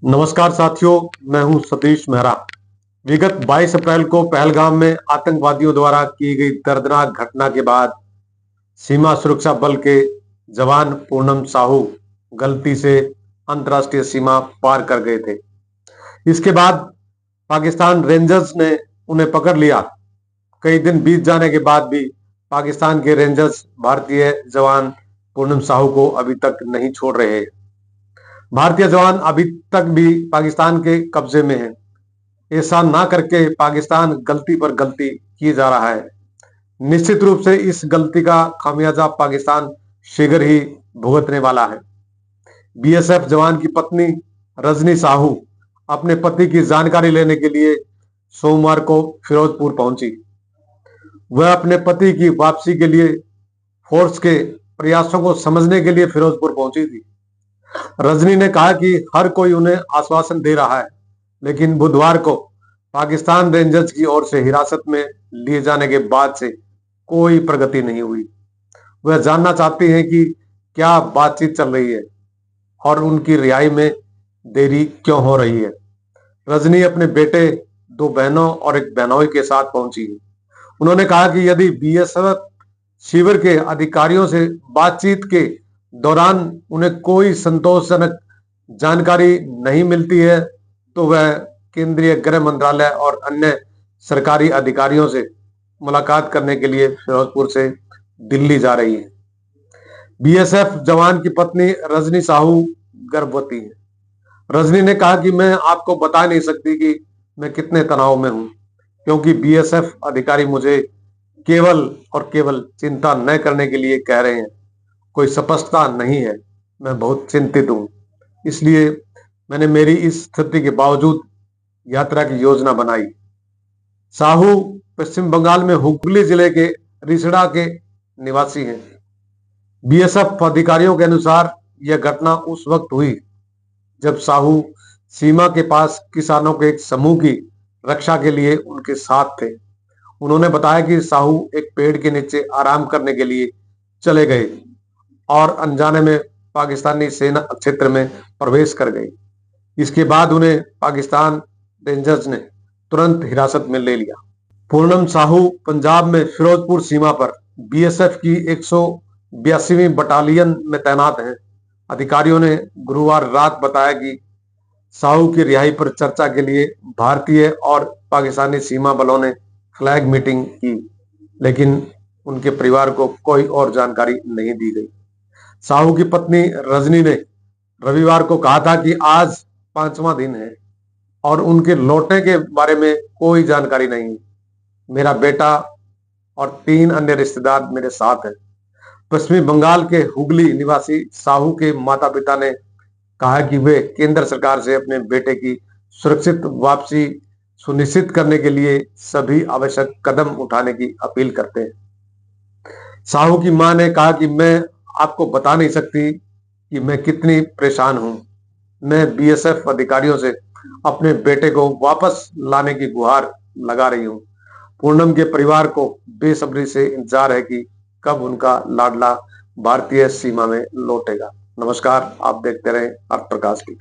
नमस्कार साथियों, मैं हूं सतीश मेहरा। विगत 22 अप्रैल को पहलगाम में आतंकवादियों द्वारा की गई दर्दनाक घटना के बाद सीमा सुरक्षा बल के जवान पूनम साहू गलती से अंतर्राष्ट्रीय सीमा पार कर गए थे। इसके बाद पाकिस्तान रेंजर्स ने उन्हें पकड़ लिया। कई दिन बीत जाने के बाद भी पाकिस्तान के रेंजर्स भारतीय जवान पूनम साहू को अभी तक नहीं छोड़ रहे हैं। भारतीय जवान अभी तक भी पाकिस्तान के कब्जे में हैं। ऐसा ना करके पाकिस्तान गलती पर गलती किए जा रहा है। निश्चित रूप से इस गलती का खामियाजा पाकिस्तान शीघ्र ही भुगतने वाला है। बीएसएफ जवान की पत्नी रजनी साहू अपने पति की जानकारी लेने के लिए सोमवार को फिरोजपुर पहुंची। वह अपने पति की वापसी के लिए फोर्स के प्रयासों को समझने के लिए फिरोजपुर पहुंची थी। रजनी ने कहा कि हर कोई उन्हें आश्वासन दे रहा है, लेकिन बुधवार को पाकिस्तान रेंजर्स की ओर से हिरासत में लिए जाने के बाद से कोई प्रगति नहीं हुई। वह जानना चाहती हैं कि क्या बातचीत चल रही है और उनकी रिहाई में देरी क्यों हो रही है। रजनी अपने बेटे, दो बहनों और एक बहनोई के साथ पहुंची है। उन्होंने कहा कि यदि बीएसएफ शिविर के अधिकारियों से बातचीत के दौरान उन्हें कोई संतोषजनक जानकारी नहीं मिलती है तो वह केंद्रीय गृह मंत्रालय और अन्य सरकारी अधिकारियों से मुलाकात करने के लिए फिरोजपुर से दिल्ली जा रही है। बीएसएफ जवान की पत्नी रजनी साहू गर्भवती है। रजनी ने कहा कि मैं आपको बता नहीं सकती कि मैं कितने तनाव में हूं, क्योंकि बीएसएफ अधिकारी मुझे केवल और केवल चिंता न करने के लिए कह रहे हैं। कोई स्पष्टता नहीं है। मैं बहुत चिंतित हूं, इसलिए मैंने मेरी इस स्थिति के बावजूद यात्रा की योजना बनाई। साहू पश्चिम बंगाल में हुगली जिले के रिसड़ा के निवासी हैं। बीएसएफ अधिकारियों के अनुसार यह घटना उस वक्त हुई जब साहू सीमा के पास किसानों के एक समूह की रक्षा के लिए उनके साथ थे। उन्होंने बताया कि साहू एक पेड़ के नीचे आराम करने के लिए चले गए और अनजाने में पाकिस्तानी सेना क्षेत्र में प्रवेश कर गई। इसके बाद उन्हें पाकिस्तान रेंजर्स ने तुरंत हिरासत में ले लिया। पूनम साहू पंजाब में फिरोजपुर सीमा पर बीएसएफ की 182वीं बटालियन में तैनात हैं। अधिकारियों ने गुरुवार रात बताया कि साहू की रिहाई पर चर्चा के लिए भारतीय और पाकिस्तानी सीमा बलों ने फ्लैग मीटिंग की, लेकिन उनके परिवार को कोई और जानकारी नहीं दी गई। साहू की पत्नी रजनी ने रविवार को कहा था कि आज 5वां दिन है और उनके लौटने के बारे में कोई जानकारी नहीं। मेरा बेटा और 3 अन्य रिश्तेदार मेरे साथ हैं। पश्चिमी बंगाल के हुगली निवासी साहू के माता पिता ने कहा कि वे केंद्र सरकार से अपने बेटे की सुरक्षित वापसी सुनिश्चित करने के लिए सभी आवश्यक कदम उठाने की अपील करते हैं। साहू की मां ने कहा कि मैं आपको बता नहीं सकती कि मैं कितनी परेशान हूं। मैं बीएसएफ अधिकारियों से अपने बेटे को वापस लाने की गुहार लगा रही हूं। पूनम के परिवार को बेसब्री से इंतजार है कि कब उनका लाडला भारतीय सीमा में लौटेगा। नमस्कार, आप देखते रहें अर्थ प्रकाश की।